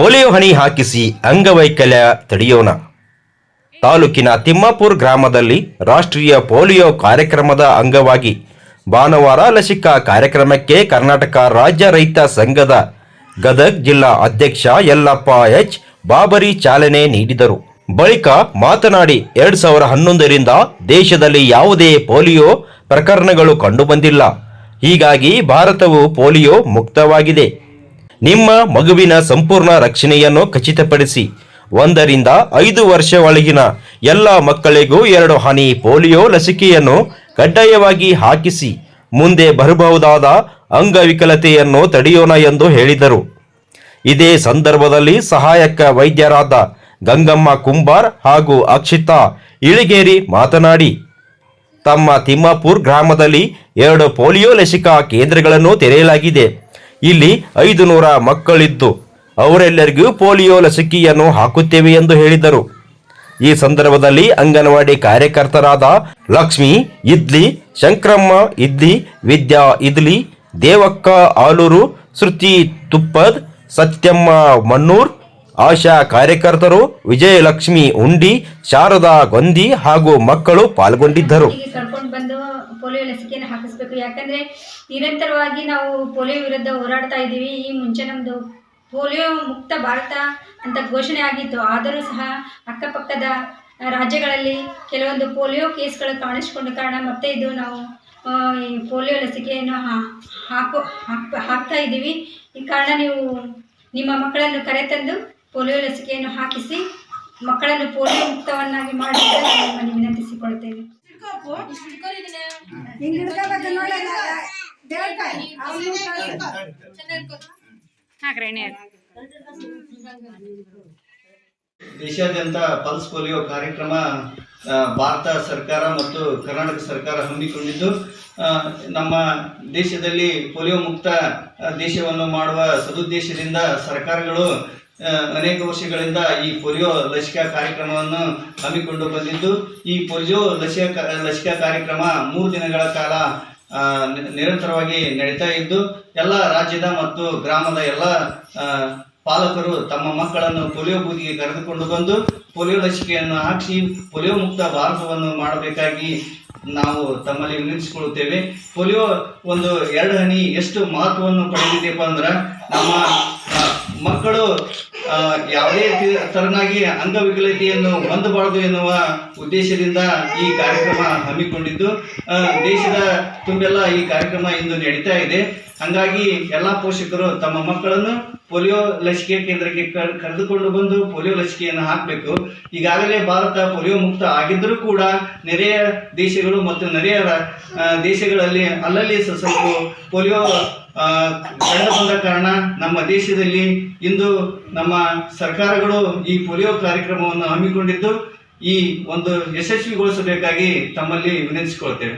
Polio ಹನಿ ಹಾಕಿಸಿ ಅಂಗವೈಕಲ್ಯ ತಡೆಯೋಣ. ತಾಲೂಕಿನ ತಿಮ್ಮಾಪುರ ಗ್ರಾಮದಲ್ಲಿ ರಾಷ್ಟ್ರೀಯ ಪೋಲಿಯೋ ಕಾರ್ಯಕ್ರಮದ ಅಂಗವಾಗಿ ಭಾನುವಾರ ಲಸಿಕಾ ಕಾರ್ಯಕ್ರಮಕ್ಕೆ ಕರ್ನಾಟಕ ರಾಜ್ಯ ರೈತ ಸಂಘದ ಗದಗ ಜಿಲ್ಲಾ ಅಧ್ಯಕ್ಷ ಯಲ್ಲಪ್ಪ ಎಚ್ ಬಾಬರಿ ಚಾಲನೆ ನೀಡಿದರು. ಬಳಿಕ ಮಾತನಾಡಿ 2011ರಿಂದ ದೇಶದಲ್ಲಿ ಯಾವುದೇ ಪೋಲಿಯೋ ಪ್ರಕರಣಗಳು ಕಂಡುಬಂದಿಲ್ಲ. ಹೀಗಾಗಿ ಭಾರತವು ಪೋಲಿಯೋ ಮುಕ್ತವಾಗಿದೆ. ನಿಮ್ಮ ಮಗುವಿನ ಸಂಪೂರ್ಣ ರಕ್ಷಣೆಯನ್ನು ಖಚಿತಪಡಿಸಿ 1 ರಿಂದ 5 ವರ್ಷ ಒಳಗಿನ ಎಲ್ಲ ಮಕ್ಕಳಿಗೂ 2 ಹನಿ ಪೋಲಿಯೋ ಲಸಿಕೆಯನ್ನು ಕಡ್ಡಾಯವಾಗಿ ಹಾಕಿಸಿ ಮುಂದೆ ಬರಬಹುದಾದ ಅಂಗವಿಕಲತೆಯನ್ನು ತಡೆಯೋಣ ಎಂದು ಹೇಳಿದರು. ಇದೇ ಸಂದರ್ಭದಲ್ಲಿ ಸಹಾಯಕ ವೈದ್ಯರಾದ ಗಂಗಮ್ಮ ಕುಂಬಾರ್ ಹಾಗೂ ಅಕ್ಷಿತಾ ಇಳಿಗೇರಿ ಮಾತನಾಡಿ, ತಮ್ಮ ತಿಮ್ಮಾಪುರ ಗ್ರಾಮದಲ್ಲಿ 2 ಪೋಲಿಯೋ ಲಸಿಕಾ ಕೇಂದ್ರಗಳನ್ನು ತೆರೆಯಲಾಗಿದೆ. ಇಲ್ಲಿ 500 ಮಕ್ಕಳಿದ್ದು ಅವರೆಲ್ಲರಿಗೂ ಪೋಲಿಯೋ ಲಸಿಕೆಯನ್ನು ಹಾಕುತ್ತೇವೆ ಎಂದು ಹೇಳಿದರು. ಈ ಸಂದರ್ಭದಲ್ಲಿ ಅಂಗನವಾಡಿ ಕಾರ್ಯಕರ್ತರಾದ ಲಕ್ಷ್ಮಿ ಇದ್ಲಿ, ಶಂಕ್ರಮ್ಮ ಇದ್ಲಿ, ವಿದ್ಯಾ ಇದ್ಲಿ, ದೇವಕ್ಕ ಆಲೂರು, ಶ್ರುತಿ ತುಪ್ಪದ್, ಸತ್ಯಮ್ಮ ಮಣ್ಣೂರ್, ಆಶಾ ಕಾರ್ಯಕರ್ತರು ವಿಜಯಲಕ್ಷ್ಮಿ ಉಂಡಿ, ಶಾರದಾ ಗೊಂದಿ ಹಾಗೂ ಮಕ್ಕಳು ಪಾಲ್ಗೊಂಡಿದ್ದರು. ಕರ್ಕೊಂಡು ಬಂದು ಪೋಲಿಯೋ ಲಸಿಕೆಯನ್ನು ಹಾಕಿಸ್ಬೇಕು. ಯಾಕಂದ್ರೆ ನಿರಂತರವಾಗಿ ನಾವು ಪೋಲಿಯೋ ವಿರುದ್ಧ ಹೋರಾಡ್ತಾ ಇದ್ದೀವಿ. ಈ ಮುಂಚೆ ನಮ್ಮದು ಪೋಲಿಯೋ ಮುಕ್ತ ಭಾರತ ಅಂತ ಘೋಷಣೆ ಆಗಿತ್ತು. ಆದರೂ ಸಹ ಅಕ್ಕಪಕ್ಕದ ರಾಜ್ಯಗಳಲ್ಲಿ ಕೆಲವೊಂದು ಪೋಲಿಯೋ ಕೇಸ್ಗಳು ಕಾಣಿಸಿಕೊಂಡ ಕಾರಣ ಮತ್ತೆ ಇದು ನಾವು ಈ ಪೋಲಿಯೋ ಲಸಿಕೆಯನ್ನು ಹಾಕ್ತಾ ಇದ್ದೀವಿ. ಈ ಕಾರಣ ನೀವು ನಿಮ್ಮ ಮಕ್ಕಳನ್ನು ಕರೆತಂದು ಪೋಲಿಯೋ ಲಸಿಕೆಯನ್ನು ಹಾಕಿಸಿ ಮಕ್ಕಳನ್ನು ಪೋಲಿಯೋ ಮುಕ್ತವನ್ನಾಗಿ ಮಾಡಿ ನಿಮ್ಮನ್ನು ವಿನಂತಿಸಿಕೊಳ್ತೇವೆ. ದೇಶಾದ್ಯಂತ ಪಲ್ಸ್ ಪೋಲಿಯೋ ಕಾರ್ಯಕ್ರಮ ಭಾರತ ಸರ್ಕಾರ ಮತ್ತು ಕರ್ನಾಟಕ ಸರ್ಕಾರ ಹಮ್ಮಿಕೊಂಡಿದ್ದು, ನಮ್ಮ ದೇಶದಲ್ಲಿ ಪೋಲಿಯೋ ಮುಕ್ತ ದೇಶವನ್ನು ಮಾಡುವ ಸದುದ್ದೇಶದಿಂದ ಸರ್ಕಾರಗಳು ಅನೇಕ ವರ್ಷಗಳಿಂದ ಈ ಪೋಲಿಯೋ ಲಸಿಕಾ ಕಾರ್ಯಕ್ರಮವನ್ನು ಹಮ್ಮಿಕೊಂಡು ಬಂದಿದ್ದು, ಈ ಪೋಲಿಯೋ ಲಸಿಕಾ ಕಾರ್ಯಕ್ರಮ 3 ದಿನಗಳ ಕಾಲ ನಿರಂತರವಾಗಿ ನಡೀತಾ ಇದ್ದು, ಎಲ್ಲ ರಾಜ್ಯದ ಮತ್ತು ಗ್ರಾಮದ ಎಲ್ಲ ಪಾಲಕರು ತಮ್ಮ ಮಕ್ಕಳನ್ನು ಪೋಲಿಯೋ ಬೂದಿಗೆ ಕರೆದುಕೊಂಡು ಬಂದು ಪೋಲಿಯೋ ಲಸಿಕೆಯನ್ನು ಹಾಕಿಸಿ ಪೋಲಿಯೋ ಮುಕ್ತ ಭಾರತವನ್ನು ಮಾಡಬೇಕಾಗಿ ನಾವು ತಮ್ಮಲ್ಲಿ ವಿನಂತಿಸಿಕೊಳ್ಳುತ್ತೇವೆ. ಪೋಲಿಯೋ ಒಂದು 2 ಹನಿ ಎಷ್ಟು ಮಹತ್ವವನ್ನು ಪಡೆದಿದೆಯಪ್ಪ ಅಂದ್ರೆ, ನಮ್ಮ ಮಕ್ಕಳು ಯಾವುದೇ ತರನಾಗಿ ಅಂಗವಿಕಲತೆಯನ್ನು ಹೊಂದಬಾರದು ಎನ್ನುವ ಉದ್ದೇಶದಿಂದ ಈ ಕಾರ್ಯಕ್ರಮ ಹಮ್ಮಿಕೊಂಡಿದ್ದು, ದೇಶದ ತುಂಬೆಲ್ಲ ಈ ಕಾರ್ಯಕ್ರಮ ಇಂದು ನಡೀತಾ ಇದೆ. ಹಾಗಾಗಿ ಎಲ್ಲ ಪೋಷಕರು ತಮ್ಮ ಮಕ್ಕಳನ್ನು ಪೋಲಿಯೋ ಲಸಿಕೆ ಕೇಂದ್ರಕ್ಕೆ ಕರೆದುಕೊಂಡು ಬಂದು ಪೋಲಿಯೋ ಲಸಿಕೆಯನ್ನು ಹಾಕಬೇಕು. ಈಗಾಗಲೇ ಭಾರತ ಪೋಲಿಯೋ ಮುಕ್ತ ಆಗಿದ್ದರೂ ಕೂಡ ನೆರೆಯ ದೇಶಗಳು ಮತ್ತು ನೆರೆಯ ದೇಶಗಳಲ್ಲಿ ಅಲ್ಲಲ್ಲಿ ಸ್ವಲ್ಪ ಪೋಲಿಯೋ ಕಂಡು ಬಂದ ಕಾರಣ ನಮ್ಮ ದೇಶದಲ್ಲಿ ಇಂದು ನಮ್ಮ ಸರ್ಕಾರಗಳು ಈ ಪೋಲಿಯೋ ಕಾರ್ಯಕ್ರಮವನ್ನು ಹಮ್ಮಿಕೊಂಡಿದ್ದು, ಈ ಒಂದು ಯಶಸ್ವಿಗೊಳಿಸಬೇಕಾಗಿ ತಮ್ಮಲ್ಲಿ ವಿನಂತಿಸಿಕೊಳ್ತೇವೆ.